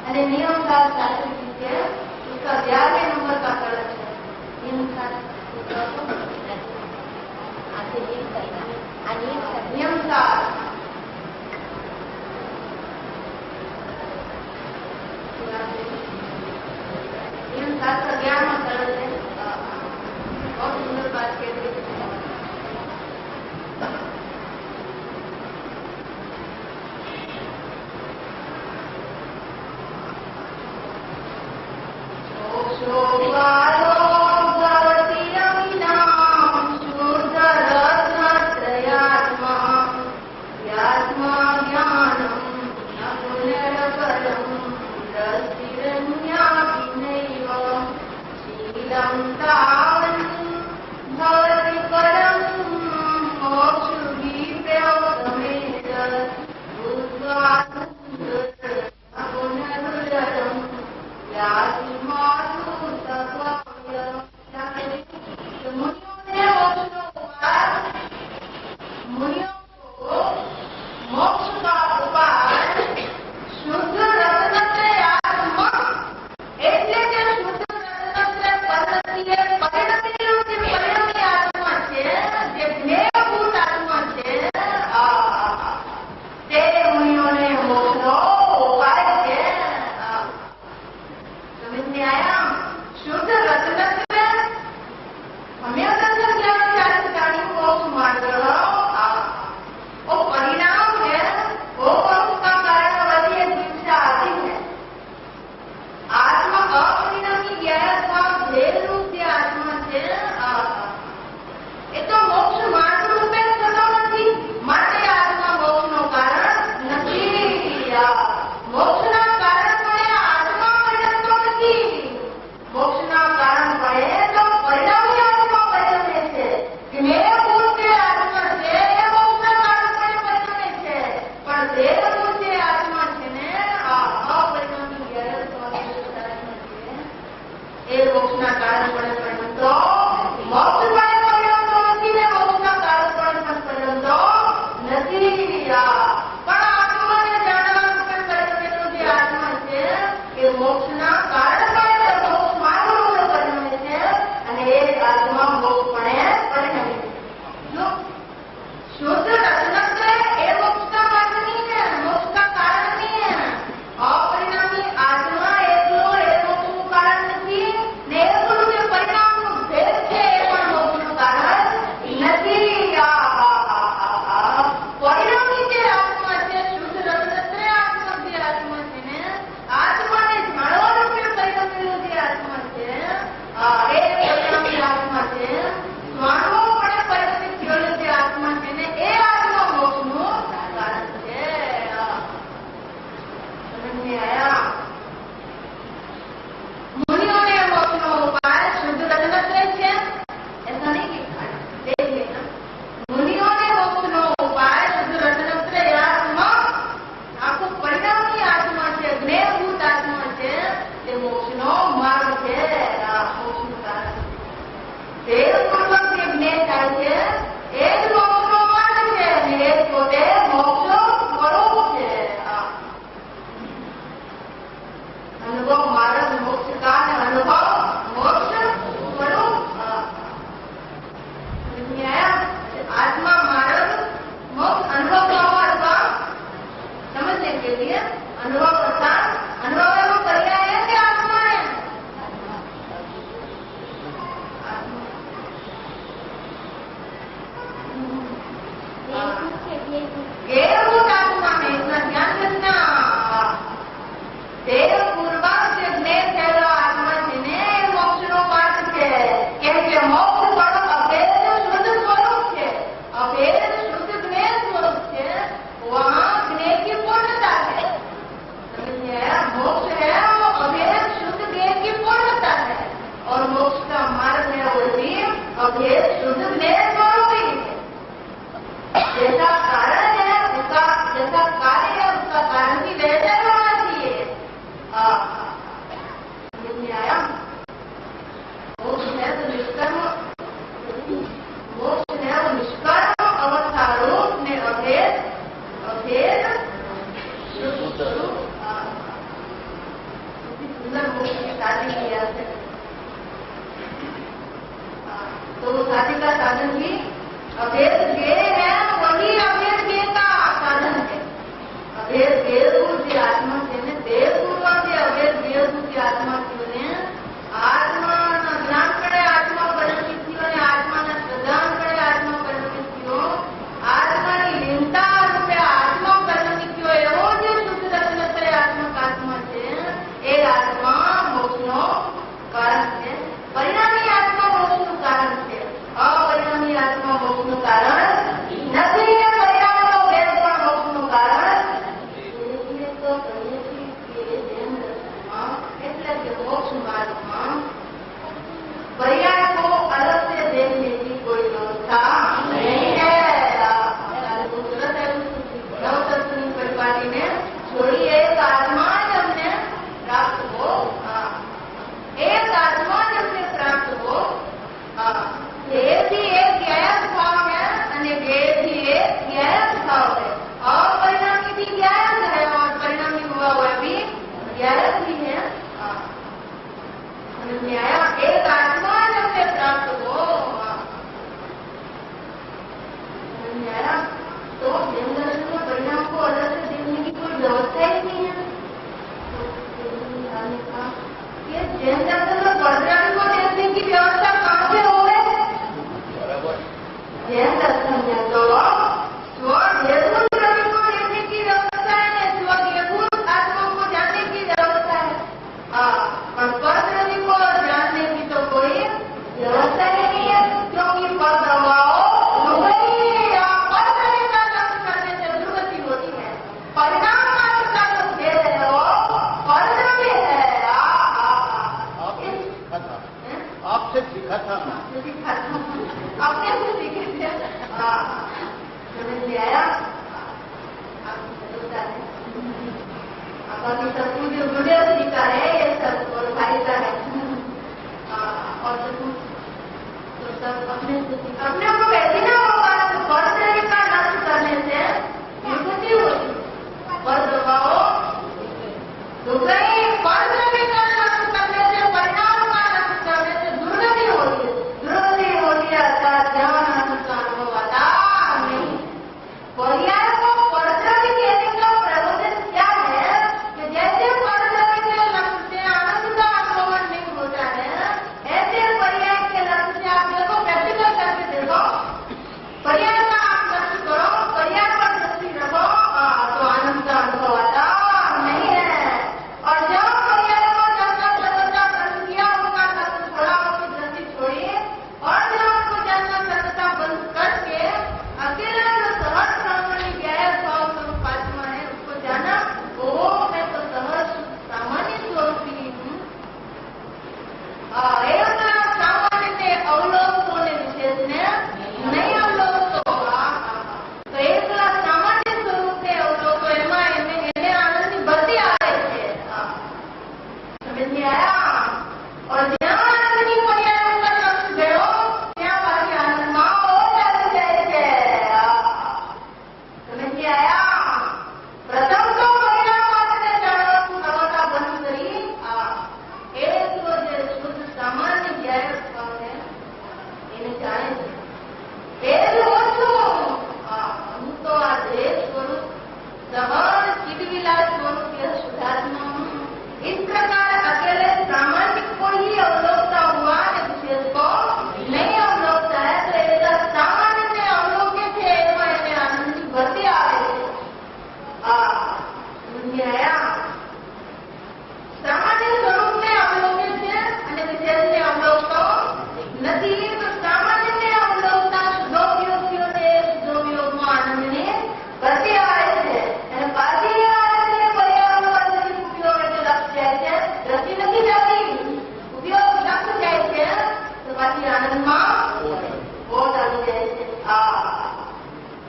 અને નિયમસાર શાસ્ત્રી છે उसका 11वें नंबर का कलश है। नियमसार नियमसार नियमसार का 11वां कलश है। बहुत सुंदर बात कह रही है। આત્માને જાણવા शादी किया है, तो वो शादी का साधन भी अभेद ज्ञेय है, वही अभेद ज्ञेय का साधन है। अभेद ज्ञेय रूप आत्मा से देव पूर्व से अभेद ज्ञेय रूप आत्मा ने આત્માના જ્ઞાન કરે આત્મા પરિણમિત થયો અને આત્માના પ્રદાન કરે આત્મા પરિણમિત થયો, આત્માની લીનતા રૂપે આત્મા પરિણમિત થયો, એવો જે શુદ્ધ રત્નત્રય આત્મા છે એ આત્મા મોક્ષનો કારણ છે. પરિણામી આત્મા મોક્ષનું કારણ છે, અપરિણામી આત્મા મોક્ષનું કારણ નથી. એ પરિણામનો ભેદ પણ મોક્ષનું કારણ તો કહીએ છીએ કે જેમ દર્શનમાં એટલે કે મોક્ષ માર્ગમાં पर्याय को अलग से देखने की कोई व्यवस्था नहीं है. खूबसूरत है नवदर्शनी परिपाटी ने छोड़ी एक आत्मा जब प्राप्त हो, एक आत्मा जब प्राप्त हो, देह भी एक ज्ञायक भाव है અને देह भी एक ज्ञायक भाव है. अपरिणामी भी ज्ञायक है और परिणामी हुआ हुआ भी ज्ञायक भी है. न्याय एक आत्मा जब से प्राप्त हो, न्याय तो जैन दर्शन में परिणाम को अलग से देखने की कोई व्यवस्था ही नहीं है. ये जैन दर्शन में परद्रावी को देखने की व्यवस्था कहाँ से हो गई? जैन दर्शन में तो स्वदेवभूत द्रव्य को देखने की व्यवस्था है, स्वदेवभूत आत्मा को जानने की व्यवस्था है. और परद्रव्य को जानने की तो कोई व्यवस्था ही नहीं है, क्योंकि परद्रव्यों परद्रव्य का लक्ष्य करने से दुर्गति होती है. परिणाम मात्र का जो भेद है वो परद्रव्य है. आपसे सीखा था, अपने से सीखे थे. समझ में आया? बाकी सब कुछ जो जुड़े उसी का है, ये सब और भाई का है. और तो सब अपने को वैसे ना होगा तो परद्रव्य का नष्ट करने से विभूति होती. परद्रव्यों तो गई, परद्रव्य का नष्ट करने से परिणाम का नष्ट करने से दुर्गति होती है. दुर्गति होती है अर्थात ज्ञान का अनुभव आता नहीं. पर्याय को परद्रव्य कहने का प्रबोधन क्या है? जैसे परद्रव्य के लक्ष्य से आनंद का आगमन नहीं होता है, ऐसे पर्याय के लक्ष्य से आप देखो, प्रैक्टिकल करके देखो. पर्याय का आप लक्ष्य करो, पर्याय पर दृष्टि रखो, तो आनंद का अनुभव आता नहीं है. और जब पर्याय को जानना सर्वथा बंद किया, उनका लक्ष्य छोड़ा, उनकी दृष्टि छोड़ी और जब उनको जानना सर्वथा बंद करके अकेला जो सहज सामान्य ज्ञायक भाव स्वरूप आत्मा है उसको जाना, वो मैं तो सहज सामान्य स्वरूप ही हूँ. सामान्य से अवलोक होने विशेष ने नहीं अवलोक होगा. तो एक सामान्य स्वरूप से अवलोक इन्हें आनंद बढ़ती आ रही है. समझ में आया? और जहाँ आनंद पर्याय का लक्ष्य गयो ત્યાં પાછી આનંદમાં ચાલી જાય છે. समझ में आया? प्रथम तो परिणाम मात्र जाणવાનું નવતા બંધ કરી એક જે શુદ્ધ સામાન્ય જ્ઞાન છે એને જાણે છે. વેદ ઓછું હું તો આ દેહ સ્વરૂપ सहज चिदविलास स्वरूप यह शुद्धात्मा हूँ. इस प्रकार अकेले सामान्य को ही अवलोकता हुआ है, विशेष को नहीं अवलोकता है. तो ऐसा सामान्य ने अवलोके थे एवं એને આનંદ ભરતી આવે છે. સમજી આયા? સામાન્ય સ્વરૂપને અવલોકે છે અને વિશેષને અવલોકતો નથી. તો સામાન્યને અવલોકતા શુદ્ધોપયોગીઓને શુદ્ધોપયોગમાં આનંદને ભરતી આવે છે. અને પાછી આનંદને પર્યાવરણ પદ્ધતિ ઉપયોગ એટલે લક્ષ્ય જાય છે, દ્રષ્ટિ નથી જતી, ઉપયોગ લક્ષ્ય જાય છે, તો પાછી આનંદમાં ઓટ આવી જાય છે.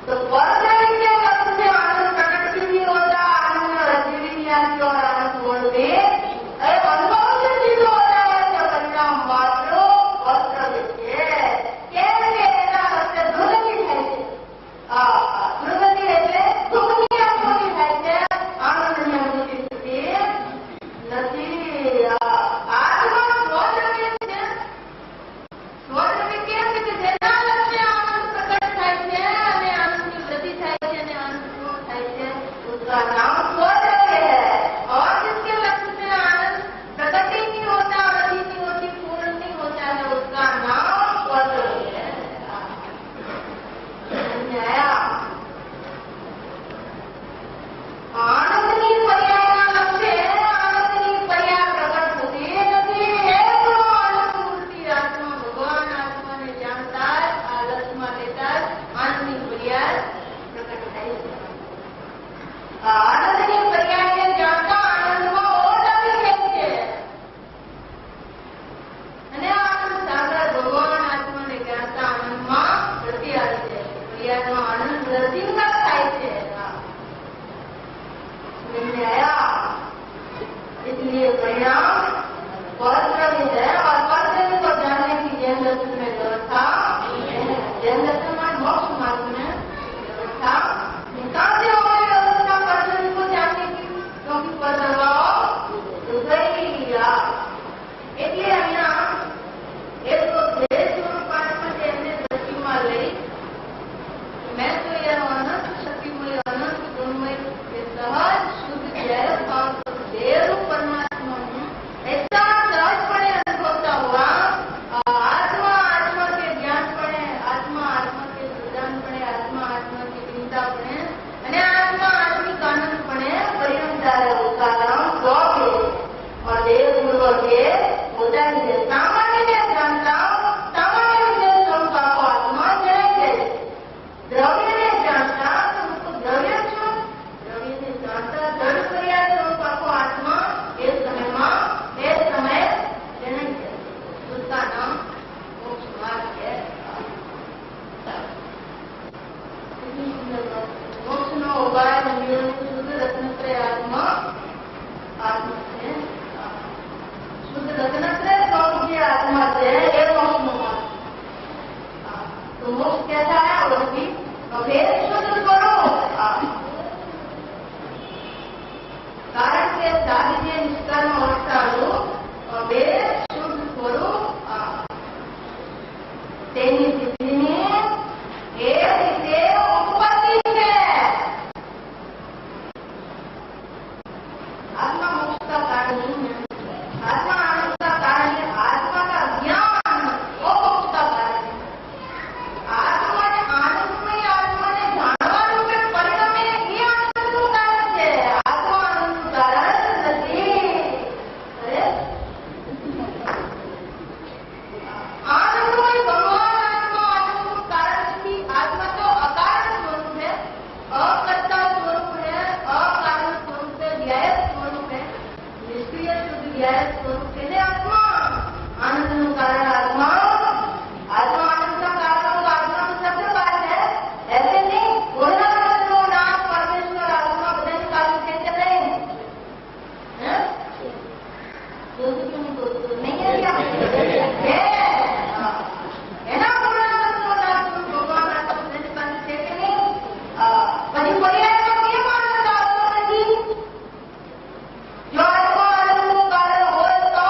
तो परद्रव्य के लक्ष्य से आनंद प्रकट भी नहीं होता, आनंद रज्जु भी नहीं आती और आनंद बोल में अनुभव से सिद्ध होता है. तो परिणाम मात्र परद्रव्य છે. કેમ કે એના લક્ષ્ય દુર્ગતિ થાય છે. દુર્ગતિ એટલે દુઃખની અનુભૂતિ થાય છે, આનંદની અનુભૂતિ થતી નથી. આ ये होता ही है। सामान्य ने जानता सामान्य विषय स्वरूप को आत्मा जय द्रव्य ने जानता तो उसको द्रव्य छो, द्रव्य ने जानता द्रव्य पर्याय स्वरूप को आत्मा ये समय जन उसका नाम मोक्ष मार्ग है। मोक्ष नो उपाय शुद्ध रत्नत्रय आत्मा से शुद्ध रत्नत्रय स्वरूप की आत्मा से ये मोक्ष नो मार्ग। तो मोक्ष कैसा है और भी भेद शुद्ध स्वरूप कारण के साधित निष्कर्म अवस्थाओं भेद शुद्ध स्वरूप तेनी स्थितिनी એ રીતે ઉત્પત્તિ છે। आत्मा मोक्ष का कारण नहीं है, आत्मा आनंद का कारण है, आत्मा का ज्ञान वो मोक्ष का कारण है। आत्मा ने आनंदमय आत्मा ने जानवा रूपे परिणमे એ આનંદનું કારણ છે। આત્મા આનંદનું કારણ નથી। અરે आनंदमय भगवान आत्मा आनंदનું કારણ નથી। आत्मा तो अकारण स्वरूप है, अकर्ता स्वरूप है, अकारण स्वरूप है, व्याय स्वरूप है, निष्क्रिय शुद्ध व्याय स्वरूप है आत्मा। आनंदનું कारण आत्मा आत्मा आनंद का कारण होगा। आत्मा तो शब्द बात है, ऐसे नहीं पूर्णानंदનો નામ પરમેશ્વર आत्मा બધાને કાઢી છે કે નહીં? नहीं है क्या? એના પૂર્ણાનંદનો નામ ભગવાન આત્મા બધાને કાઢી છે કે નહીં? પછી પર્યાયમાં કેમ આનંદ આવતો નથી? જો આત્મા આનંદનું કારણ હોય તો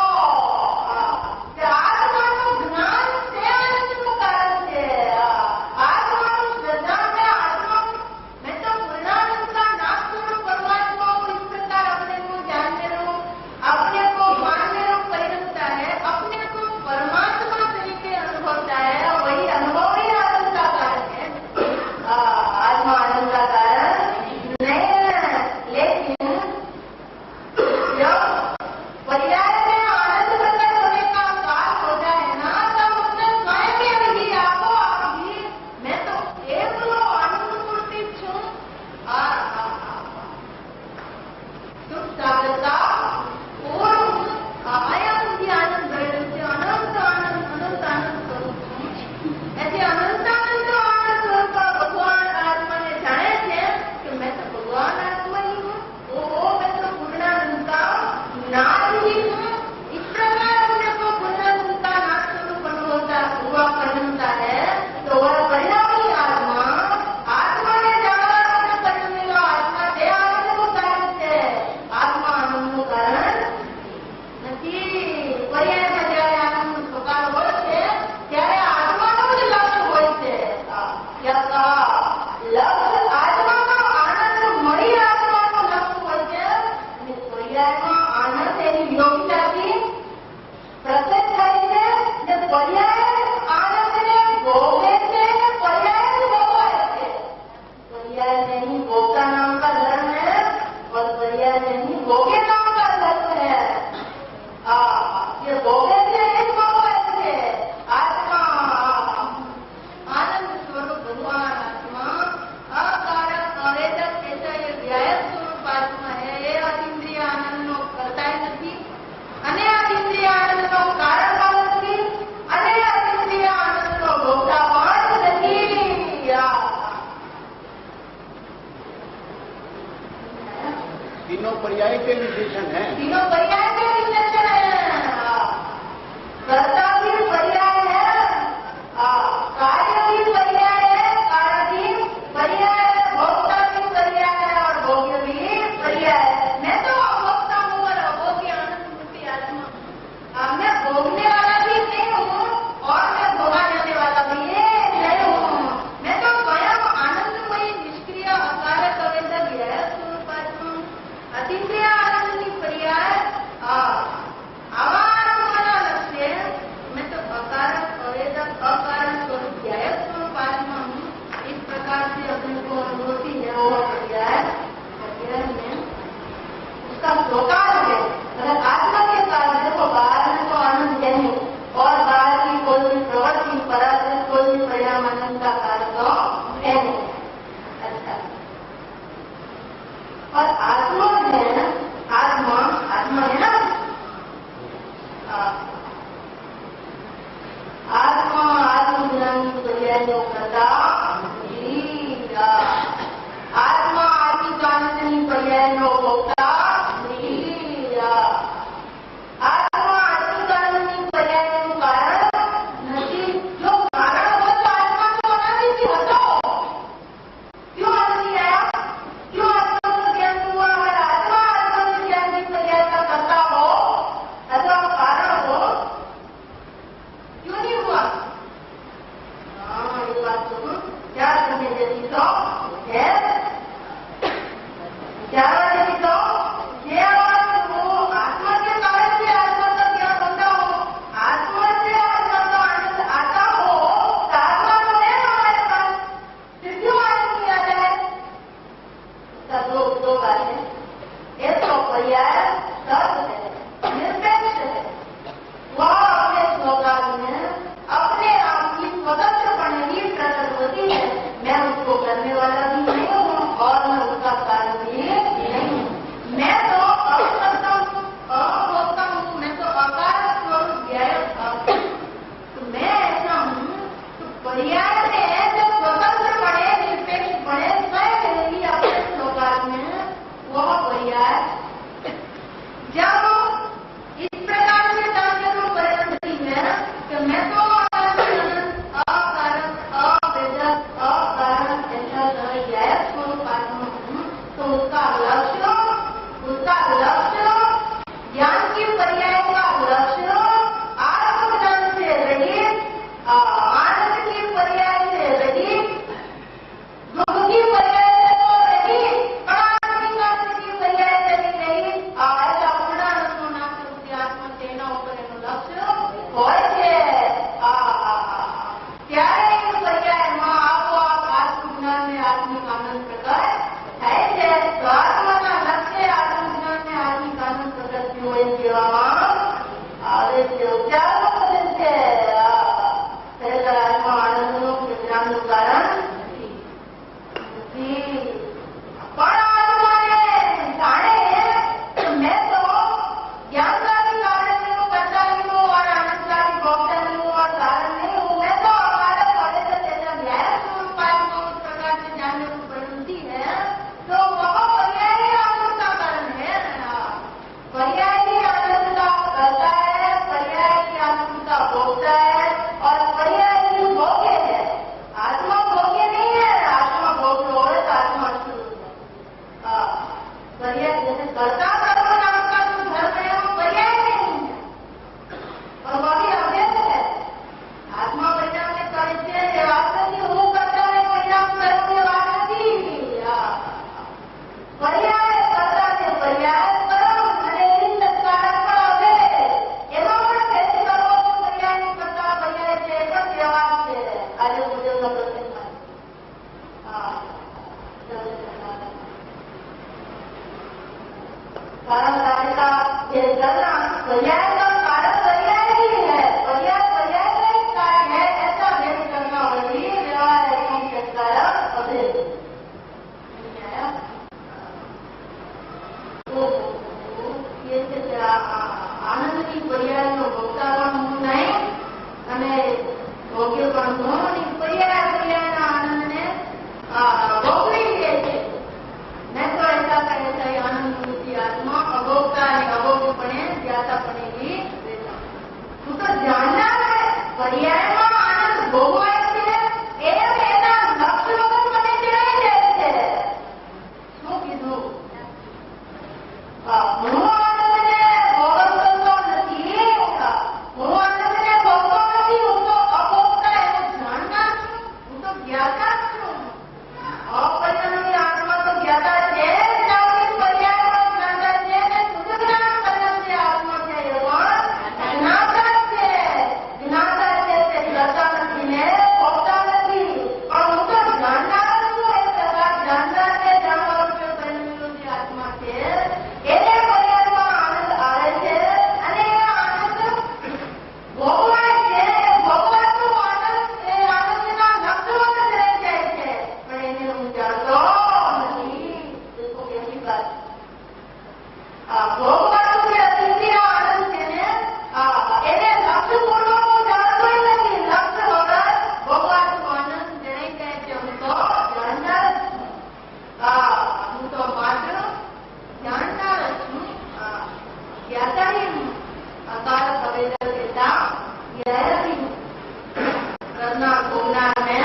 આત્માનું જ્ઞાન તે આનંદનું કારણ છે। आत्माનું श्रद्धा में आत्मा मैं तो पूर्णानंद का नाम स्वरूप परमात्मा को इस प्रकार अपने को जानने रहूं, अपने को मानने रहूं परिणमता है, अपने को परमात्मा तरीके अनुभवता है, वही अनुभव ही आनंद का कारण है। आत्मा आनंद का कारण नहीं है। लेकिन जब पर्याय में आनंद प्रकट होने का काल हो जाए ना तब उसने स्वयं भी आपको आप भी मैं तो एक आनंद मूर्ति छू सुख साधता पूर्ण अयम आनंद से अनंत आनंद स्वरूप छू। ऐसे अनंत आनंद स्वरूप का भगवान आत्मा ने जाने थे कि मैं तो भगवान आत्मा ही हूँ, वो मैं तो पूर्णानंद का नाथ ही हूँ। इस प्रकार अपने को पूर्णानंद का नाथ स्वरूप अनुभवता हुआ परिणमता है तो वह परिणामी आत्मा आत्मा ने जाना परिणमेगा आत्मा તે આનંદનું કારણ છે। આત્મા આનંદનું કારણ નથી। પર્યાયમાં જ્યારે આનંદનો સ્વકાર હોય છે ત્યારે આત્માનું જ લક્ષ્ય હોય છે। લક્ષ્ય આત્માનો આનંદ મળી આત્માનું લક્ષ્ય હોય છે અને પર્યાયમાં આનંદ એની યોગ્યતાથી પ્રકટ થાય છે ને પર્યાય આનંદને ભોગે છે ને પર્યાય ભોગવાય છે। पर्याय नहीं भोक्ता नाम का धर्म है और पर्याय नहीं भोगे नाम का धर्म है। ये भोगे से एक भोगवाय છે। आत्मा आनंद स्वरूप भगवान आत्मा अकारक अवेदक ऐसा ये व्याय स्वरूप आत्मा है। ये अतीन्द्रिय आनंदનો કરતા નથી અને અતીन्द्रिय આનંદનો કારણ પણ નથી અને અતીन्द्रिय આનંદનો ભોગતા પણ નથી। तीनों पर्याय के विशेषण हैं। तीनों पर्याय के विशेषण हैं। कर्ता भी पर्याय है, कार्य भी पर्याय है, काराधीन पर्याय है, भोक्ता भी पर्याय है और भोग्य भी पर्याय है। मैं तो अभोक्ता हूँ और अभोग्य आनंद मूर्ति आत्मा। मैं भोगने वाला भी नहीं हूँ और मैं भोगा जाने वाला भी नहीं हूँ। मैं तो स्वयं आनंदमयी निष्क्रिय अकारक अवेदक है स्वरूप आत्मा। अतीन्द्रिय आनंदની पर्याય આવે છે, ઉપચારો કરે છે. ખરેખર આત્મા આનંદનું વિશ્રામનું કારણ નથી. પણ આત્માને જાણે મેં તો ज्ञानकारी कारण नहीं हूँ, कर्ता नहीं हूँ और आनंदकारी भोक्ता नहीं हूँ और कारण नहीं हूँ. मैं तो हमारे बड़े से तेजा गैर स्वरूप आत्मा उस प्रकार से जानने को बनती है तो वह पर्यायी आनंद का कारण है. पर्यायी आनंद का कर्ता है, पर्यायी आनंद का भोक्ता है और पर्यायी भोग्य है. आत्मा भोग्य नहीं है, आत्मा भोग्य हो तो आत्मा स्वरूप है. पर्याय जैसे कर्ता कर्म नाम का जो धर्म है वो पर्याय नहीं है और वही अव्यक्त है. आत्मा परिणाम ने करे છે વાત નથી, હું કરતા ને પરિણામ કરું એ વાત નથી. પર્યાય કરતા ને પર્યાય કરો અને એ સંસ્કાર પણ હવે એમાં પણ ભેદ કરવો તો પર્યાય કરતા પર્યાય છે એ પણ વ્યવહાર છે. આજે મુજબના પ્રસંગમાં कारण कार्य का ये करना पर्याय का कारण पर्याय ही है. पर्याय पर्याय का ही कार्य है. ऐसा भेद करना वही व्यवहार है कि कारण अभेद. तो ये છે આનંદની પર્યાયનો ભોગતા પણ હું નહીં અને ભોગ્ય પણ હું નહીં. પર્યાય પર્યાયના આનંદને ભોગવી લે છે. मैं तो ऐसा कहता है आनंद मूर्ति आत्मा अभोक्ता है, अभोग्यपणे ज्ञातापणे ही रहता. तू तो जानना है पर्याय में आनंद भोगवाय છે એમ એના લક્ષ્ય વગર મને જણાઈ જાય છે. શું કીધું? હું આનંદને ભોગવતો નથી, હું આનંદને ભોગતો નથી, હું તો અભોક્તા એવું જાણનાર છું, હું તો જ્ઞાતા છું. अपरिणामी आत्मा तो ज्ञाता है, जावनी पर्याय पण ज्ञाता है ने शुद्ध ज्ञान करने से आत्मा છે એ પણ જ્ઞાતા છે. જ્ઞाता છે તે જ્ઞाता નથી ને ભોગતા નથી, પણ હું તો જાણનાર છું. એ પ્રકાર જાણનાર છે, જાણવા રૂપે પરિણમેલો જે આત્મા છે એને પર્યાયમાં આનંદ આવે છે અને એ આનંદ ભોગવાય છે. ભોગવાતું આનંદ એ આનંદના લક્ષ્ય વગર રહી જાય છે પણ એને હું જાણતો નથી. देखो कैसी बात. ભોગવાતું જે અતિશય આનંદ છે ને એને લક્ષ્ય પૂર્વક હું જાણતો નથી. લક્ષ્ય વગર ભોગવાતું આનંદ જણાઈ જાય છે. હું તો જાણનાર જ છું. હું તો માત્ર જાણનાર જ છું. જ્ઞાતાની અકાળ સંવેદન દેતા ગેરહી करना भोगना में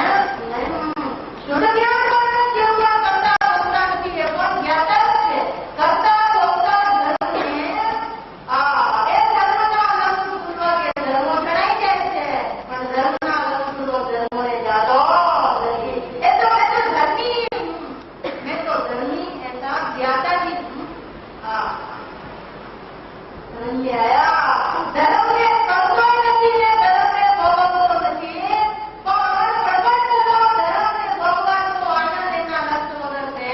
नहीं. शुद्ध ज्ञान करना केवल करता भोगता नहीं है પણ જ્ઞાતા છે. કરતા ભોગતા ધર્મ ને એ ધર્મના અલંકૃતપૂર્વક એ ધર્મો જણાઈ જાય છે પણ ધર્મના અલંકૃતપૂર્વક ધર્મોને જાતો નથી. એ તો मैं तो धर्मी हूँ, मैं तो धर्मी ऐसा ज्ञाता ही हूँ. धर्म आया धर्म ने करतो નથી ને ધર્મ ને ભોગવતો નથી પણ પ્રગટ થતો ધર્મ ને ભોગવતો આનંદ એના લક્ષ્ય વગર છે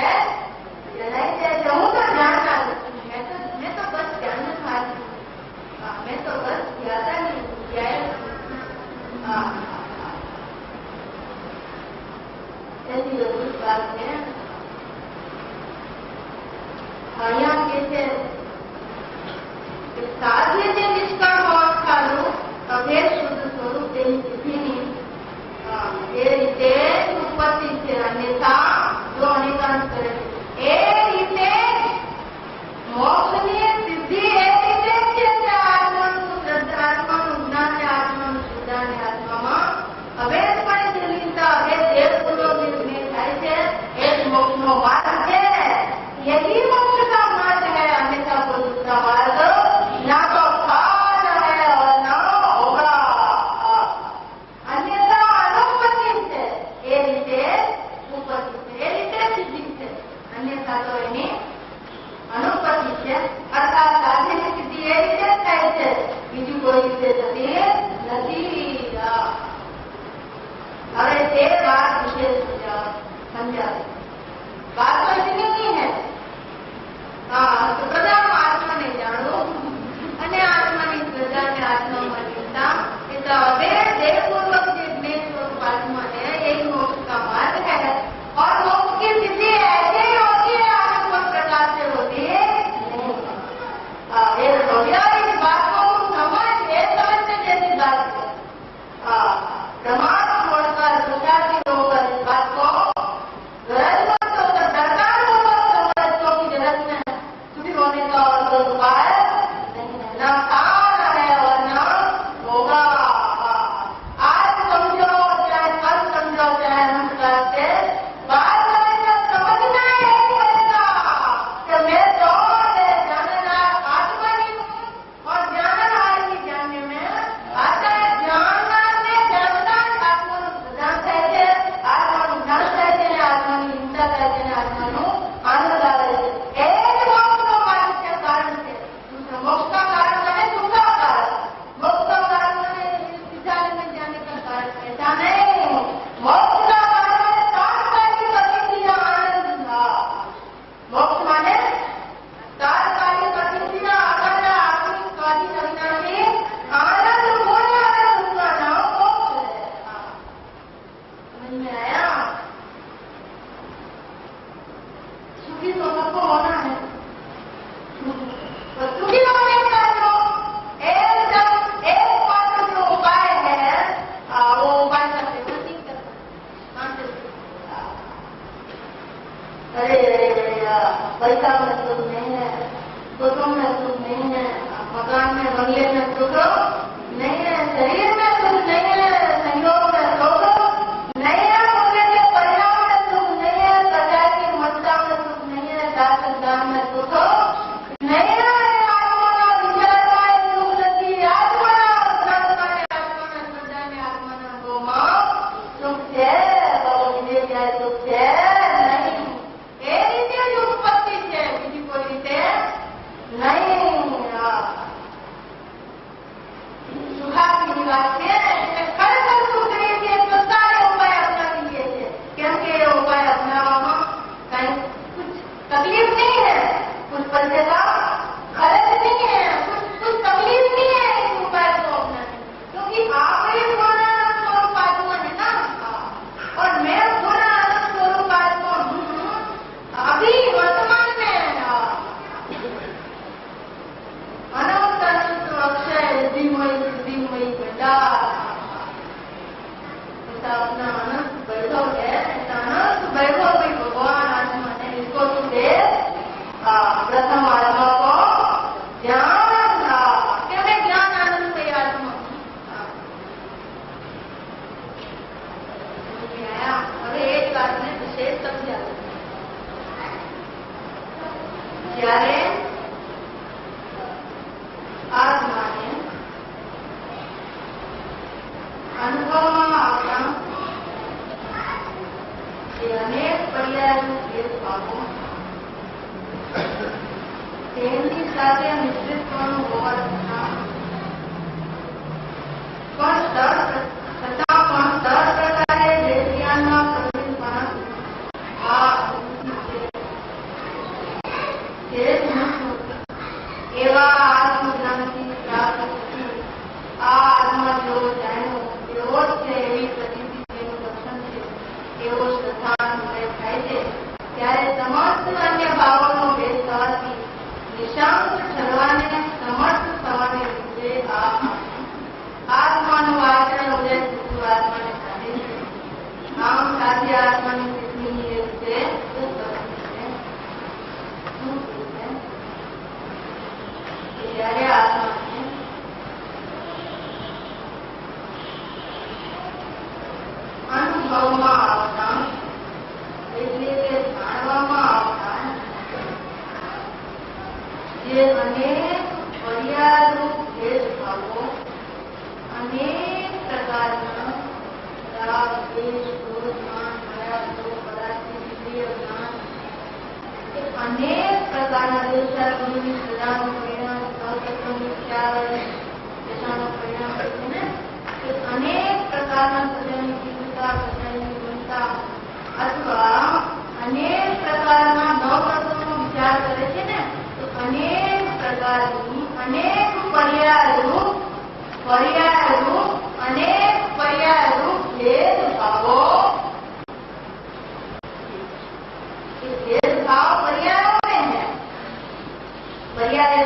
જણાઈ જાય છે. હું તો જાણનાર છું. मैं तो बस जाननार છું. मैं तो बस ज्ञाता नहीं हूँ, ज्ञाय છું. ऐसी अद्भुत बात है. અહીંયા કે છે સાધ્ય જે નિષ્કામ હોવા સારું અભેદ શુદ્ધ સ્વરૂપ તેની સિદ્ધિની એ રીતે ઉત્પત્તિ છે. અન્યથા જો અનેકાંત કરે એ રીતે મોક્ષની સિદ્ધિ એ રીતે છે કે આત્માનું આત્માનું જ્ઞાન ને આત્માનું શુદ્ધા ને આત્મામાં અભેદપણે જે લીનતા અભેદ દેહપૂર્વક નિર્ણય થાય છે એ જ મોક્ષનો માર્ગ છે. यही मोक्ष का मार्ग है. अन्यथा कोई दूसरा मार्ग ना तो खान है और ना होगा. अन्यथा अनुपति से એ રીતે ઉપતિ છે, એ રીતે સિદ્ધિ છે. अन्यथा तो એની अनुपति છે અર્થાત સાધ્યની સિદ્ધિ એ રીતે થાય છે, બીજી કોઈ રીતે થતી નથી. હવે તે વાત વિશે સમજાવે. बात तो इतनी ही है. तो प्रजा आत्मा ने जानो અને આત્માની પ્રજા ને આત્મા અનેક પ્રકારના દેવશાસ્ત્રોની સજાનું પરિણામ સહતત્વની ખ્યાલ દશાનું પરિણામ છે ને એ અનેક પ્રકારના સજાની તીવ્રતા સજાની ગુણતા અથવા અનેક પ્રકારના નવતત્વનો વિચાર કરે છે ને તો અનેક પ્રકારની અનેક પર્યાયરૂપ અનેક પર્યાયરૂપ ભેદભાવો भेदभाव पर्यायों में है, पर्याय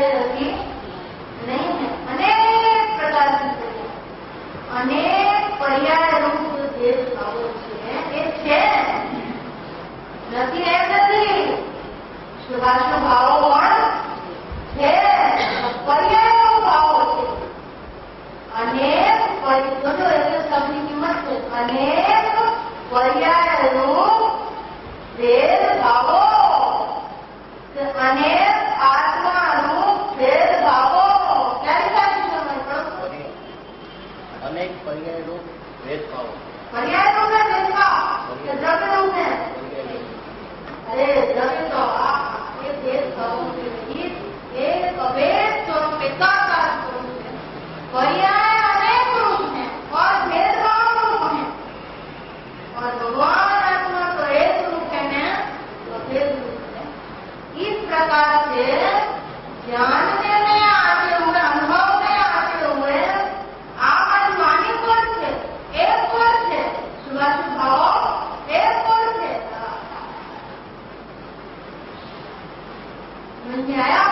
नहीं है। अनेक प्रकार की अनेक पर्याय रूप भेदभावों છે નથી એમ નથી શુભાશુભ ભાવો પણ છે પર્યાય ભાવો છે અનેક જો એટલે શબ્દની કિંમત છે અનેક પર્યાય રૂપ भेदभावो अनेक आत्मा रूप भेदभावो क्या लिखा है समय पर अनेक पर्याय रूप भेदभाव पर्याय रूप है भेदभाव द्रव्य रूप है अरे द्रव्य तो ये भेदभाव एक अभेद स्वरूप एकाकार स्वरूप है पर्याय अनेक रूप है और भेदभाव रूप है और भगवान इस प्रकार से जानने में आते हुए अनुभव में आते हुए आप अनुमानित कोण थे एक कोण थे शुभाशुभ भाव एक कोण थे समझ में आया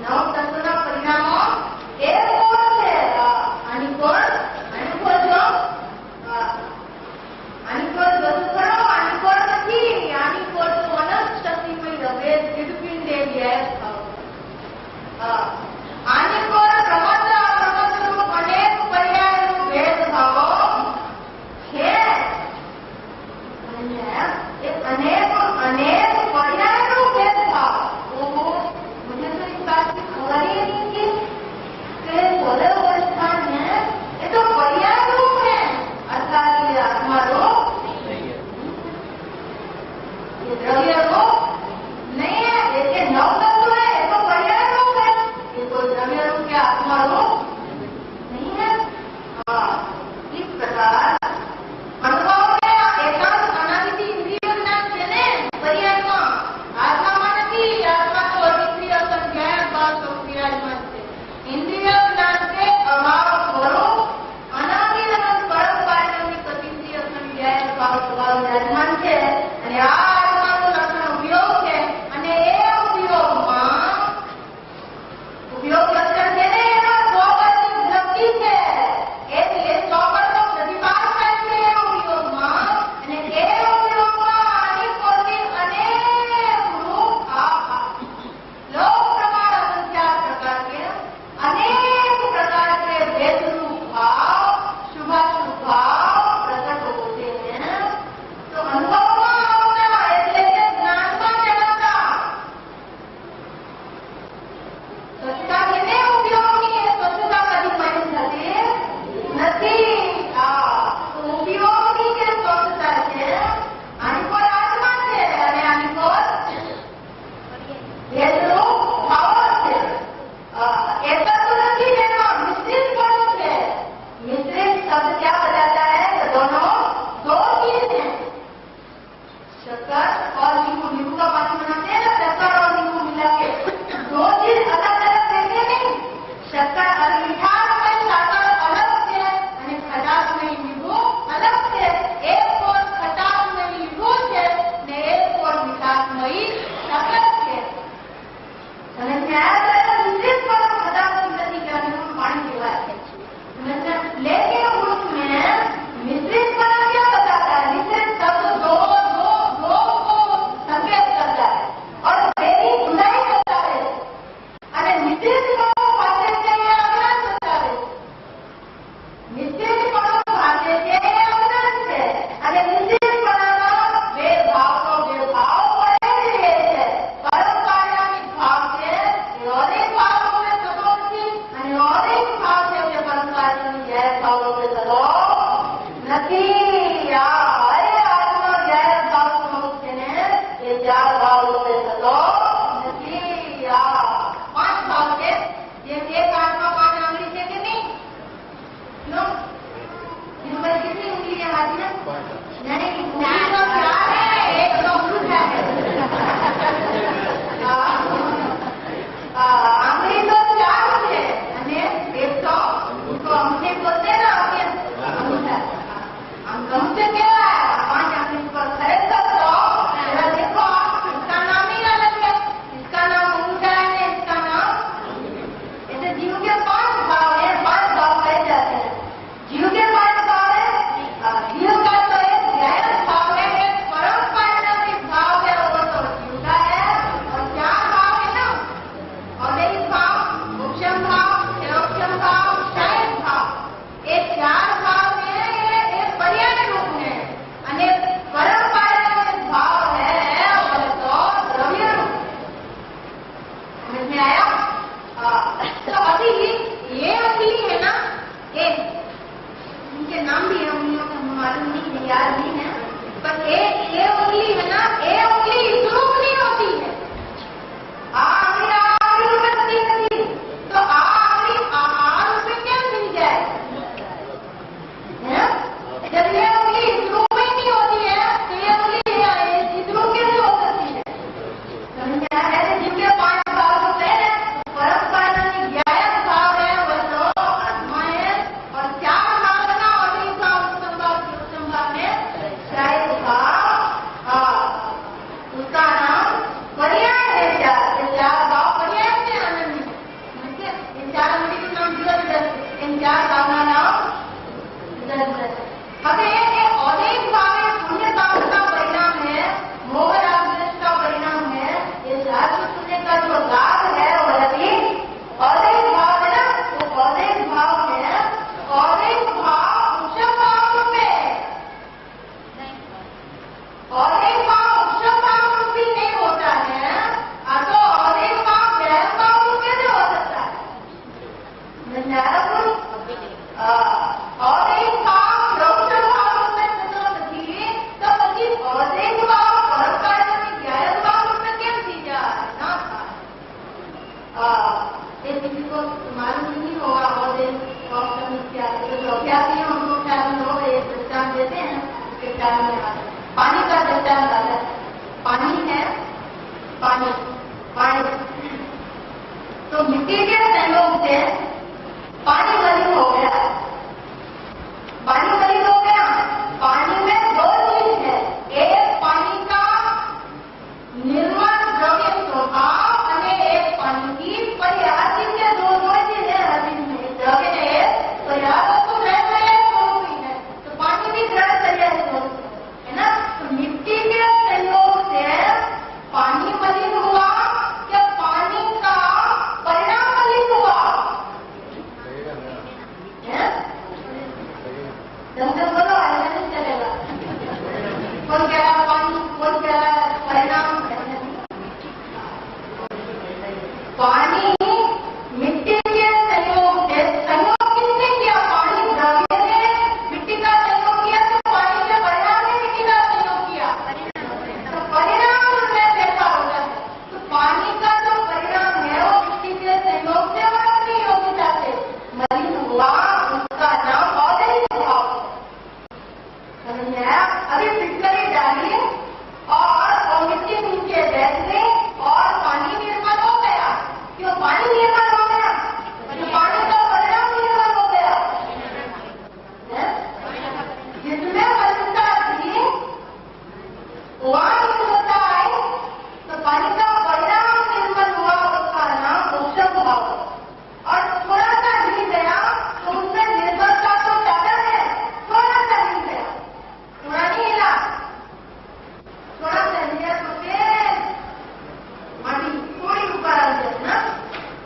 नव तत्वના પરિણામો એક કોણ છે આની કોણ જો આની કોણ બધું કરો આની કોણ નથી આની કોણ તો અનંત શક્તિમય રવે દિડપિંડ आने को प्रमद रूप अनेक पर्याय रूप भेदभावो है अनेक पर्याय रूप भेदभाव मुझे तो इस बात की खबर ही नहीं थी कि 16 अवस्था है ये तो पर्याय रूप है अर्थात ये आत्मा रूप ये द्रव्य रूप नहीं है ये नव तत्व है ये तो पर्याय रूप है ये कोई द्रव्य रूप या आत्मा रूप नहीं है इस प्रकार अनुभव में एकांत अनादिति इंद्रिय ज्ञान છે ને पर्यायમાં આત્મામાં નથી આત્મા તો અતિક્રિય સંજ્ઞાય ભાવ વિરાજમાન છે इंद्रिय ज्ञान के अभाव स्वरूप अनादि अनंत परम इंद्रिय संज्ञाय भाव विराजमान છે અને આ આત્માનો લક્ષણ ઉપયોગ છે અને એ ઉપયોગ લક્ષણ છે ને એનો સ્વભાવની વૃત્તિ છે એટલે સ્વભાવનો પ્રતિભાવ થાય છે એ ઉપયોગમાં અને એ ઉપયોગમાં આની કોટી અનેક રૂપ लोक प्रमाण संख्या प्रकार के अनेक प्रकार के भेद रूप भाव शुभाशुभ भाव प्रकट होते हैं तो अनुभवમાં આવતા એટલે કે જ્ઞાનમાં જણાતા સ્વચ્છતા કેને ઉપયોગની એ સ્વચ્છતા કદી મળી નથી ઉપયોગની જે સ્વચ્છતા છે આની પર આત્મા છે અને આની પર भेदरूप भाव છે एक तो नहीं लेना मिश्रित गुण है मिश्रित शब्द क्या बताता है कि दोनों दो चीज हैं शक्कर और नींबू का पानी बनाते हैं ना शक्कर और नींबू मिला के दो चीज अलग अलग देते नहीं शक्कर और मिठास में शक्कर अलग है અને खटास में नींबू अलग है एक और खटास में नींबू है ने एक और मिठास में शक्कर है समझ में आया तो मिश्रित पर खटास नहीं करने में पानी की बात है लेकिन उसमें मिश्रित पर क्या बताता है मिश्रित शब्द दो को संकेत करता है और तेरी धुलाई करता है અને મિશ્રિત પણો પાસે છે એ અજ્ઞાન બતાવે મિશ્રિત પણો પાસે છે એ અજ્ઞાન છે અને મિશ્રિત પણાનો ભેદભાવનો ભેદભાવ પડે જ રહે છે પરમકાર્યામિક ભાવ છે એ અનેક ભાવોને થતો નથી અને અનેક ભાવ છે જે પરમકાર્યામિક ગેર ભાવોને થતો નથી આ હરે આત્મા ગેર ભાવ સ્વરૂપ છે ને એ ચાર ભાવોને થતો निरंतर है। हमें ये अनेक भाव शून्य भाव का परिणाम है, मोह राग द्वेष का परिणाम है। ये शास्त्र सुनने का जो लाभ है वो अनेक भाव है ना, वो अनेक भाव है। अनेक भाव उच्च भाव रूपे, अनेक भाव उच्च भाव रूपी नहीं होता है, तो अनेक भाव गैर भाव रूपे नहीं हो सकता है। अनेक भाव रौद्र भाव रूपे થતો નથી, તો પછી અનેક ભાવ પરકાળની ગેર ભાવ રૂપે કેમ થઈ જાય? ના થાય। ये किसी को मालूम नहीं होगा। और जो अभ्यासी हम लोग चालू हो गए दृष्टांत देते हैं, उसके ख्याल में आता है। पानी का दृष्टांत आता है। पानी है, पानी पानी तो मिट्टी के संयोग से पानी मलिन हो गया। पानी मलिन हो गया। पानी में दो चीज है, एक पानी का निर्मल द्रव्य स्वभाव और एक पानी की पर्याप्ति के दो चीज है। द्रव्य है पर्याप्त तो ग्रहण स्वरूप ही है, तो पानी भी ग्रहण स्वरूप है ना। तो मिट्टी के संयोग से पानी मलिन हुआ या पानी का परिणाम मलिन हुआ? बोलो, ऐसा नहीं चलेगा। कौन कह रहा पानी, कौन कह रहा परिणाम? पानी मिट्टी के संयोग से, संयोग किसने किया? पानी द्रव्य ने मिट्टी का संयोग किया, तो पानी के परिणाम ने मिट्टी का संयोग किया। तो परिणाम उसमें देखा होता है। तो पानी का जो परिणाम है वो मिट्टी के संयोग से और अपनी योग्यता से मलिन हुआ, उसका नाम औदरिक भाव। समझ में आया? अभी फिटकरी डाली और मिट्टी नीचे बैठ गई और पानी निर्मल हो गया। क्यों पानी निर्मल हो गया? पानी का परिणाम निर्मल हो गया। जिसमें मलिनता थी वहां निर्मलता आई, तो पानी का परिणाम निर्मल हुआ, उसका नाम उपशम भाव। और थोड़ा सा हिल गया तो उसमें निर्मलता तो ज्यादा है, थोड़ा सा हिल गया, थोड़ा नहीं हिला, थोड़ा सा हिल गया तो फिर माटी थोड़ी ऊपर आ गई ना,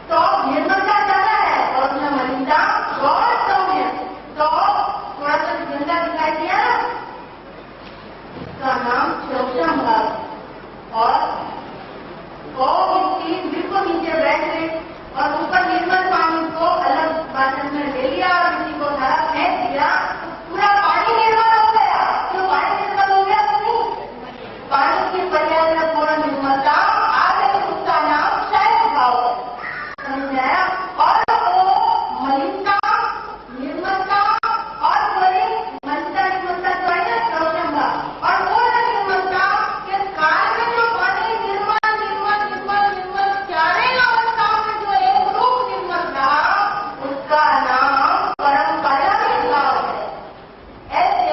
तो निर्मलता ज्यादा है और उसमें मलिनता बहुत कम है। तो थोड़ा सा गंदा दिखाई दिया ना, उसका नाम उपशम भाव। और मिट्टी बिल्कुल नीचे बैठ गई और ऊपर निर्मल पानी को अलग बासन में ले लिया और मिट्टी को सारा फेंक दिया, पूरा पानी निर्मल हो गया। क्यों पानी निर्मल हो गया? तो नहीं, पानी की पर्याय में पूर्ण निर्मलता आ गई, उसका नाम क्षय भाव है। समझ में आया? और वो मलिनता, निर्मलता और वही मलिनता निर्मलता जो है ना प्रवचन भाव, और वो निर्मलता के काल में जो पानी निर्मल निर्मल निर्मल निर्मल चारे अवस्थाओं में जो एक रूप निर्मल रहा, उसका नाम परम परिणामी भाव है। ऐसे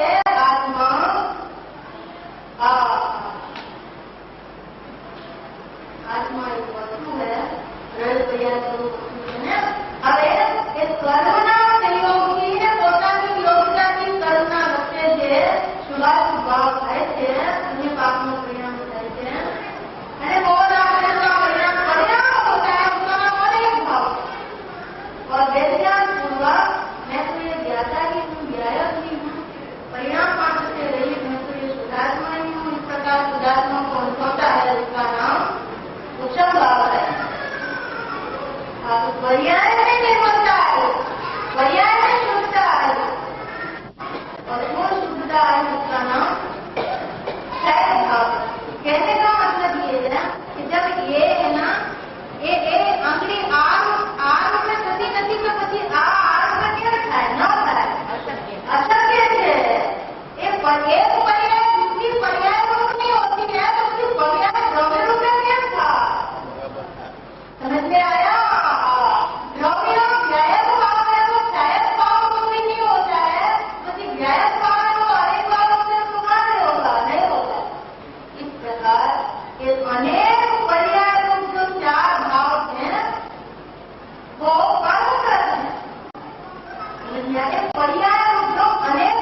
आत्मा एक वस्तु है, रज पर्याय स्वरूप वस्तु है। હવે એ કર્મના સંયોગીને પોતાની યોગ્યતાથી કર્મના વચ્ચે જે શુભાશુભ ભાવ થાય છે, અન્ય પાપનું પરિણામ થાય છે, અને મોહના પરિણામ होता है, उसका नाम अनेक भाव। और वेदज्ञान पूर्वक मैं तो ये ज्ञाता ही हूँ, ज्ञायक ही हूँ, परिणाम मात्र से रही, मैं तो ये शुद्धात्मा ही हूँ। इस प्रकार शुद्धात्मा को अनुभवता है, इसका नाम उपशम भाव है। पर्याय में निर्मलता है, पर्याय में शुद्धता है, और वो शुद्धता है उसका नाम क्षय भाव। कहने का मतलब ये है कि जब ये है ना, ये आंगળી आर में થતી નથી, તો પછી આ આર में કેમ થાય? ન થાય, અશક્ય છે। एक पर्याय दूसरी पर्याय रूप नहीं होती है, तो उसकी पर्याय द्रव्य रूप में केम था? समझ में आया? द्रव्य व्यायक भाव है तो क्षयक भाव रूप में नहीं होता है, तो व्यायक भाव है तो अनेक भाव रूप में प्रमाण होगा, नहीं होता। इस प्रकार ये अनेक पर्याय रूप जो चार भाव हैं वो कर्म करते हैं। पर्याय रूप जो अनेक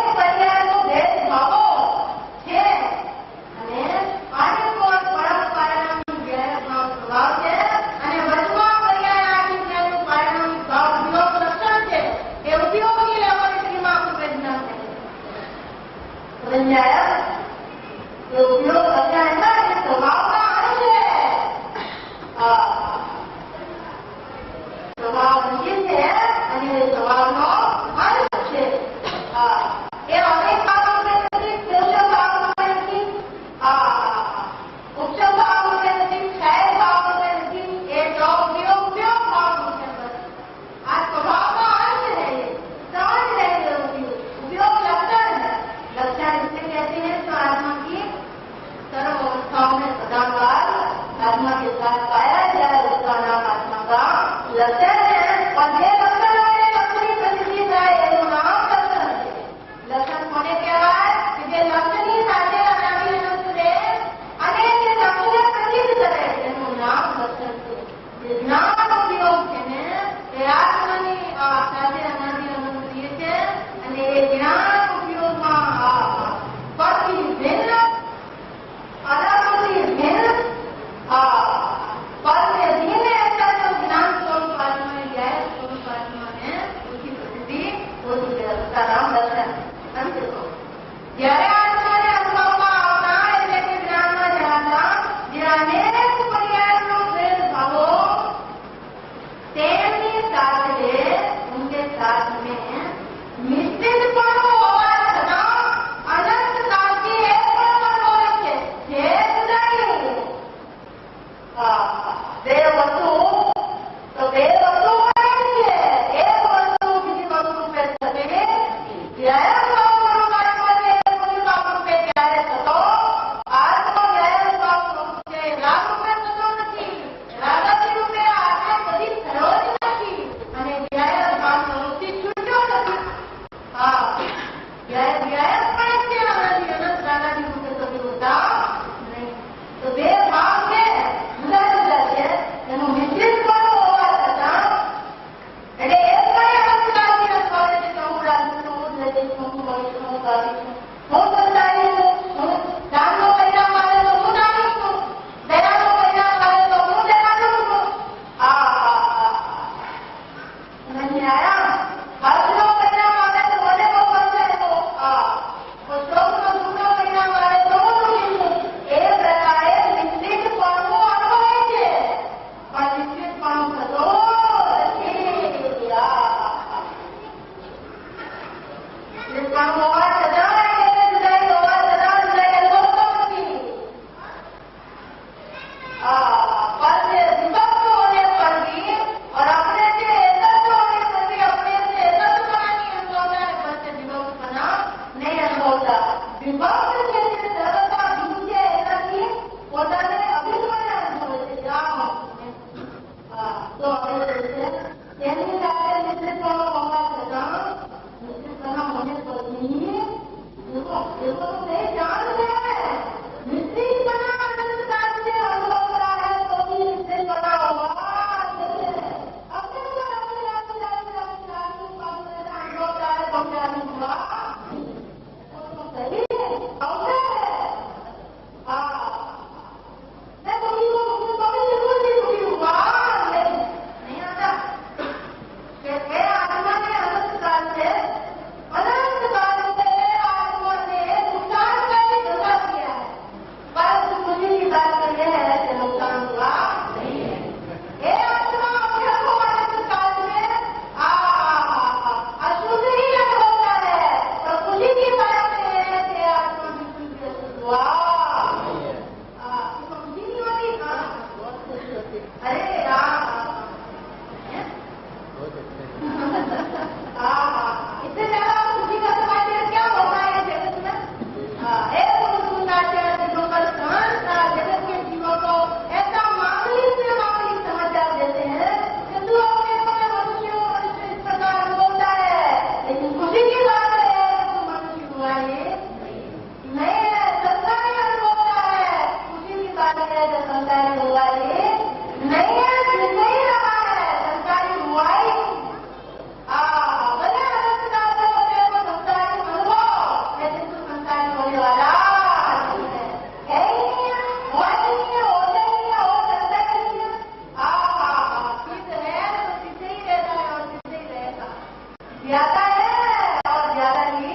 ज्यादा है और ज्यादा ही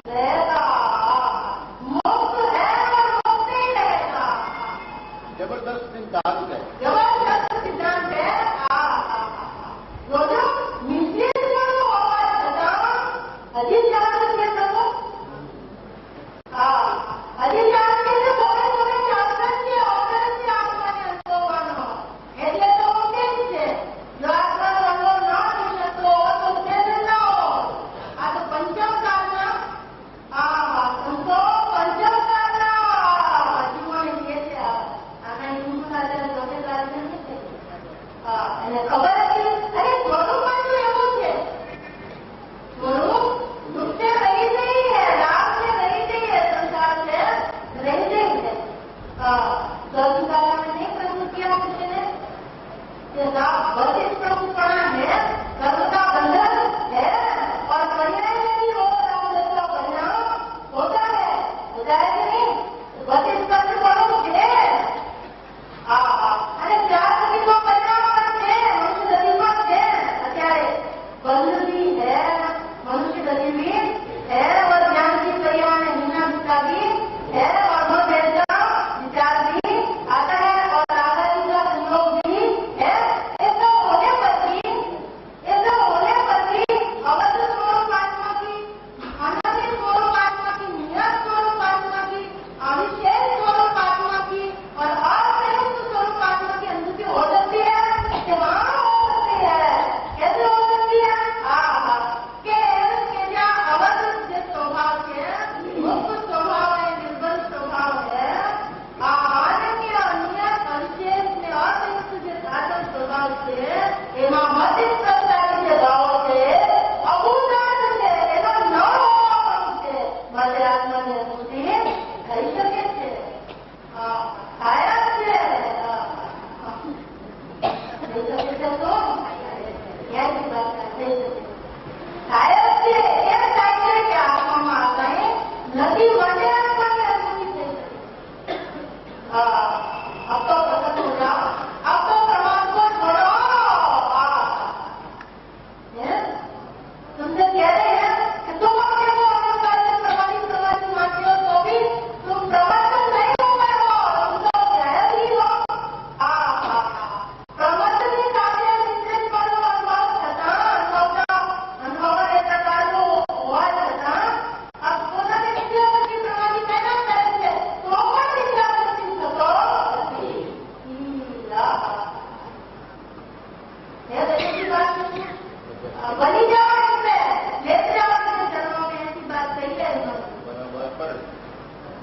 रहेगा। હજી ચાન્સ છે પ્રભુ. હા, હજી ચાન્સ છે. થોડે થોડે ચાન્સ છે. ઓર્ડર છે આત્માને અનુભવવાનો. એટલે તો કેમ છે જો આત્માનો અનુભવ ન થઈ શકતો તો ઉદ્દેશ ન હો. આ તો પંચમકારના સંતો પંચમકારના જીવોને જે છે આના હિન્દુ સાથે જોડે સાથે નથી. એને ખબર હતી. અરે સ્વરૂપમાં તો એવું છે. સ્વરૂપ दुख से रही नहीं है, राग से रही नहीं है, संसार से रही नहीं है. स्वर्गकाला में नहीं प्रभु किया किसी ने कि राग वर्जित प्रभुपना है, कर्म का बंधन है और पर्याय में भी वो राग का परिणाम होता है कि नहीं. वर्जित कर्म करो છે. અને ચાર નદીમાં પરિણામ છે. મનુષ્ય નદીમાં છે અત્યારે બંધની है. मनुष्य नदी में है और ज्ञान की क्रिया में हीना पिता भी है और वो बेटा विचार भी आता है और आदि का संयोग भी है. ऐसा होने पर भी अवध स्वरूप आत्मा की, अनादि स्वरूप आत्मा की, नियत स्वरूप आत्मा की, अविशेष स्वरूप आत्मा की और अप्रयुक्त स्वरूप आत्मा की अनुभूति हो सकती है कि वहाँ हो सकती है. कैसे हो सकती है? स्वभाव है, मुक्त स्वभाव है, निर्बल स्वभाव है. अन्य अविशेष में अतिरिक्त जो साधन स्वभाव છે એમાં મધિક પ્રકારની જે ભાવો છે અભૂતાર્થ છે. એનો ન હોવાનું છે. માટે આત્માની અનુભૂતિ થઈ શકે છે. થાય જ છે. થઈ શકે છે તો ક્યાંથી વાત થઈ શકે થાય જ છે. એમ થાય છે કે આત્મામાં આગાહી નથી માટે આત્માની અનુભૂતિ થઈ શકે. अब तो प्रसन्न हो जाओ, अब तो प्रमाण को छोड़ो. तुमसे कह रहे हैं कि तुम अपने को अहंकार से प्रभावित मानते हो तो भी तुम प्रवर्तन नहीं हो गए हो. तुम तो गायब ही हो. પ્રવર્તનની સાથે નિશ્ચિત કરવો અનુભવ થતા અનુભવ એ પ્રકારનો હોવા છતાં આ પોતાની વિદ્યાપતિ પ્રમાણિત મહેનત કરે છે તો પણ વિદ્યાપતિ થતો નથી. ये देखिए बात बनी जाओ इससे ले जाओ जन्मों में ऐसी बात सही है. बराबर पर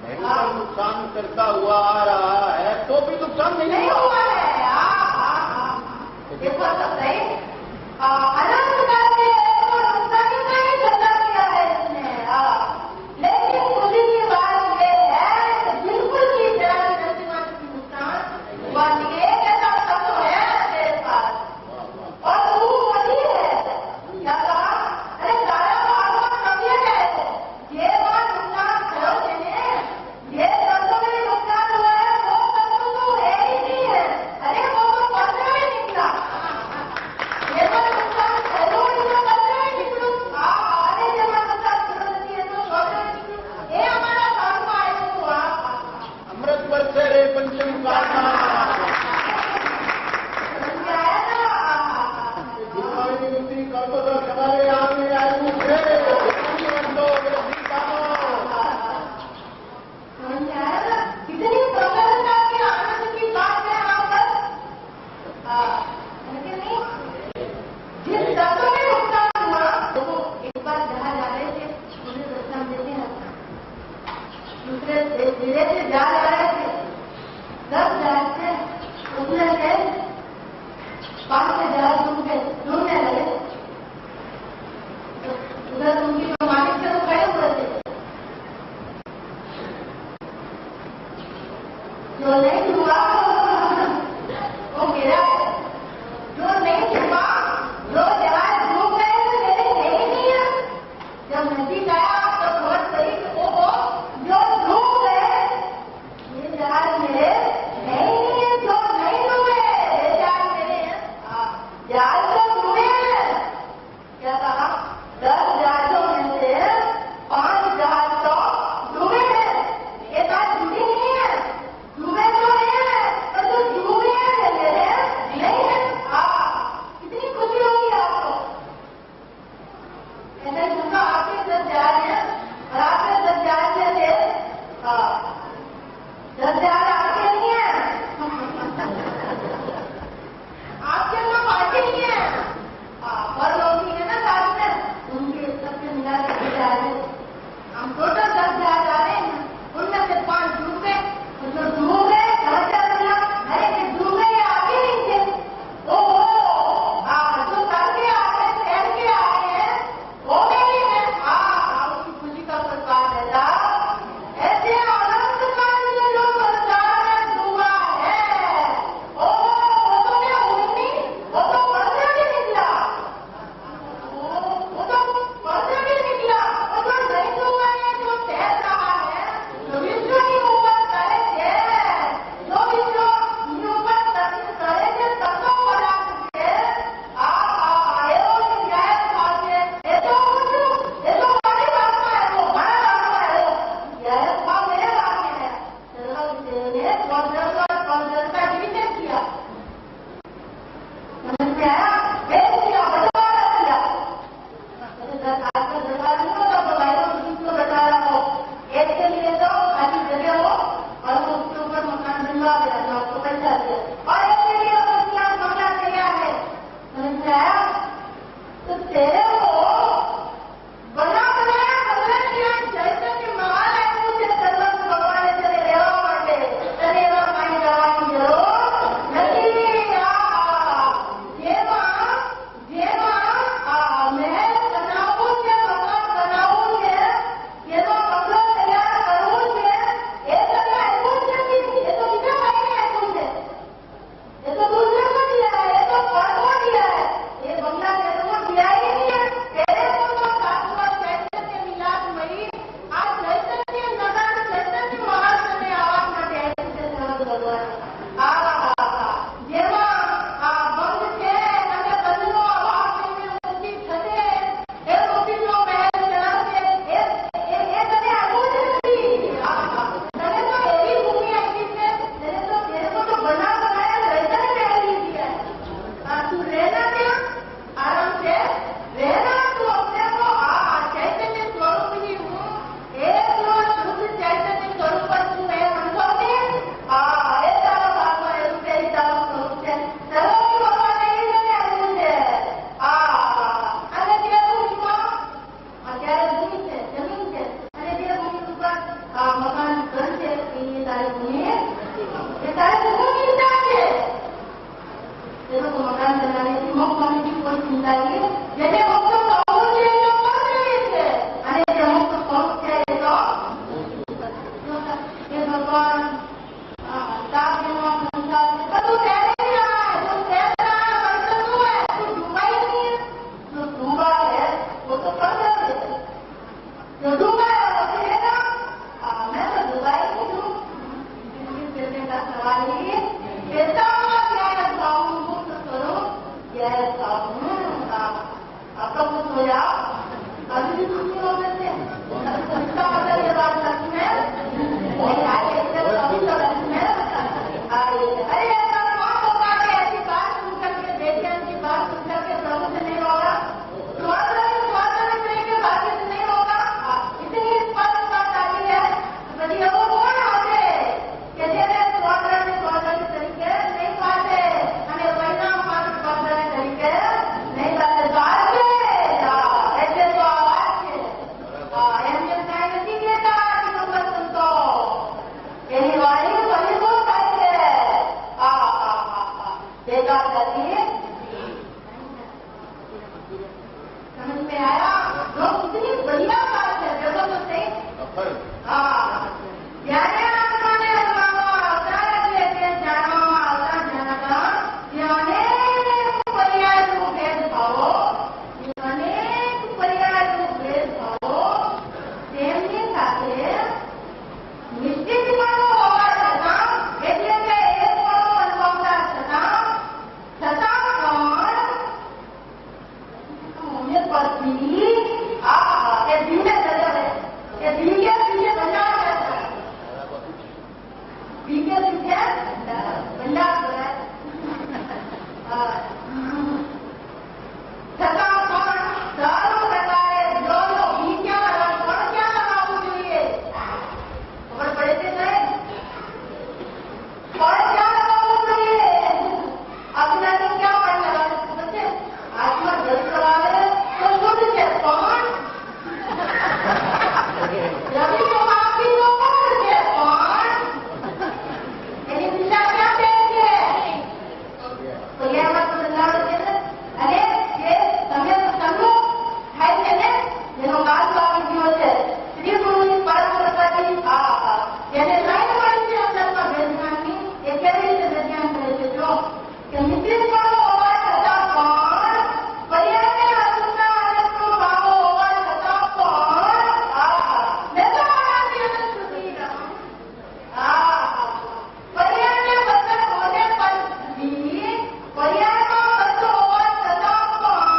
नहीं नुकसान करता हुआ आ रहा है तो भी नुकसान नहीं हुआ है. देखो सब सही अनंत काल के नुकसान ही नहीं करता किया है इसने. लेकिन खुदी की बात ये है कि बिल्कुल की जरा भी नुकसान हुआ नहीं. एक ऐसा तत्व है तेरे पास और तू वही है. क्या कहा? अरे सारा भागवत समझे गए ये बात नुकसान થયો છે ને. ये तत्व में नुकसान हुआ इसका मतलब ये बात सच में नहीं आगे अरे ऐसा कौन होगा कि ऐसी बात सुन करके बेटियां की बात सुन करके प्रभु से नहीं होगा स्वास्थ्य के बाकी से नहीं होगा इतनी स्पष्ट बात आती है बड़ी वो कौन होते कि जैसे स्वास्थ्य के तरीके नहीं पाते हमें परिणाम पात्र स्वास्थ्य के तरीके नहीं पाते ऐसे तो आवाज के નથી કહેતા કે નંબર સંતો એની વાણી બની બહુ થાય છે ભેગા કરી समझ में आया जो कितनी बढ़िया बात है देखो तो सही ત્યારે આત્માને અનુભવવામાં આવતા એટલે કે જાણવામાં આવતા જણાતા કે અનેક પર્યાયનું ભેદભાવો તેમની સાથે નિશ્ચિતપણું હોવા છતાં એટલે કે એકપણું અનુભવતા છતાં પણ પરથી એ દિલને સજાવે એ દિલકે દિલને ભંડાર કરતા દિલકે દિલને ભંડાર કરે છતાં પણ સર્વ પ્રકારે જો બીજા પણ ક્યાં લગાવવું જોઈએ ખબર પડે છે નહીં પણ ક્યાં લગાવવું જોઈએ આપણાથી ક્યાં પણ લગાવે ખબર છે આત્મા જલ ચલાવે તો શુદ્ધ છે પણ રવિ ચોમાસી નો પણ છે પણ એની દિશા ક્યાં છે તો એ વાત બદલાવે છે અને જે તમે સન્મુખ થાય છે ને જેનો કાલ આવી ગયો છે શ્રી ગુરુની પારદર્શિતા એને લાઈન મળી છે અંદરમાં વેદનાની એ કેવી રીતે વિજ્ઞાન કરે છે જો કે નિશ્ચિતપણું હોવા છતાં પણ પર્યાયને અસુરના અનેકનો ભાવો હોવા છતાં પણ મેં તો આનાથી અનંત સુધી પર્યાયને બંધન હોને પર भी પર્યાયમાં બંધ હોવા છતાં પણ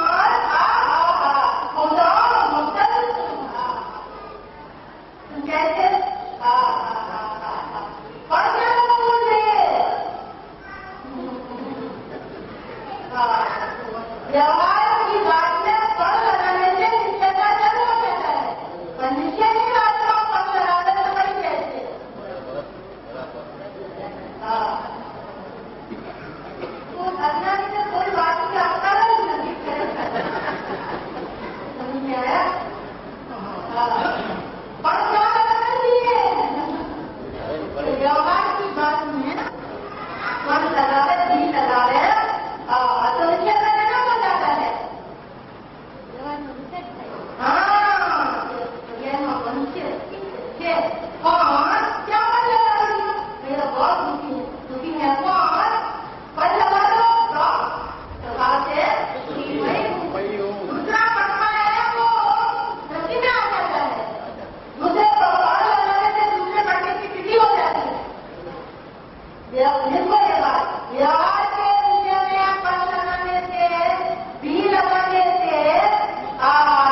कैसे व्यवहार की बात में फल लगाने से निश्चय का जन्म होता है पर निश्चय की बात में फल लगाने से बड़ी कैसे तो अज्ञानी से कोई बात की आपका नहीं समझ में आया पर क्या लगाना चाहिए व्यवहार की बात में मन लगावे दिल लगावे तो निश्चय का जन्म हो जाता है और क्या मन लगा रही हूँ मेरा बहुत दुखी है कौन पल लगा दो प्रभाव से दूसरा पटवा है वो रस्सी में आ जाता है दूसरे प्रभाव लगाने से दूसरे पटने की स्थिति हो जाती है देखो ये बात व्यवहार के विषय में पल लगाने से भी लगाने से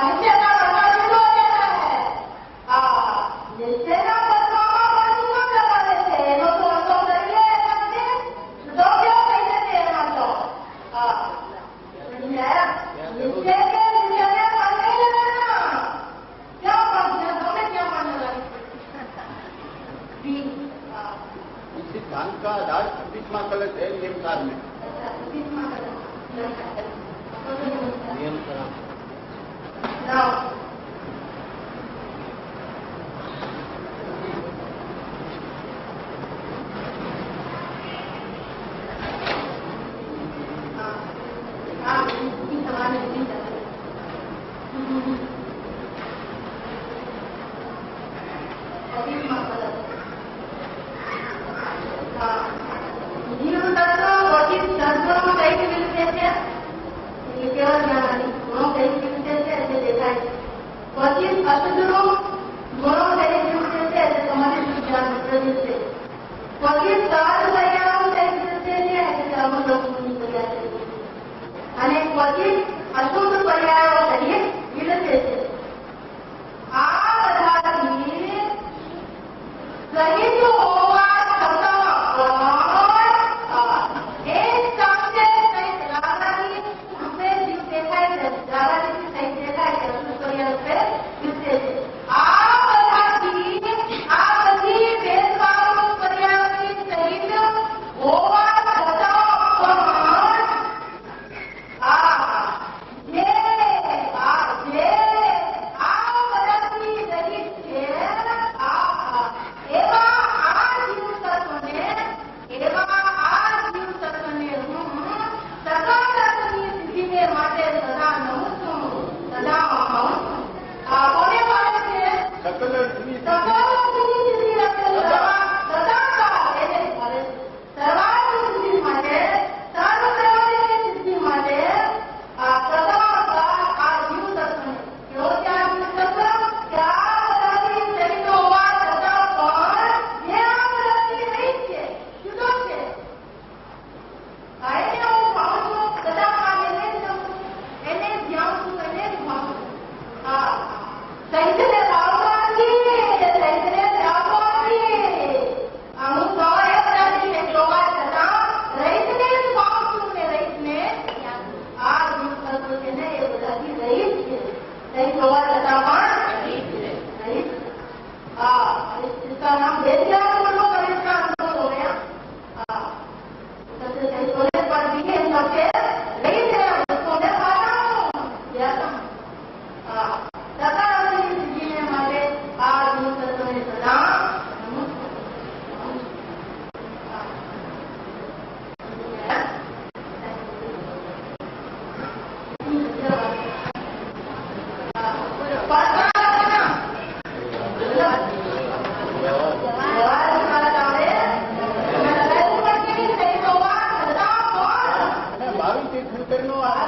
निश्चय का पटवा शुरू हो जाता है निश्चय का पटवा कब लगाने से तो करिए दो क्यों कह देते हैं हम लोग निश्चय के विषय में पल नहीं लगाना क्यों पढ़ना हमें क्या पढ़ना लगे इस सिद्धांत का आधार 26वां कलश है नियम सार में नियम सार અને પછી અશુદ્ધ પર્યાયો સહિત વિલસે છે આ સકલ શ્રી મારું તીર્થંકરનો આ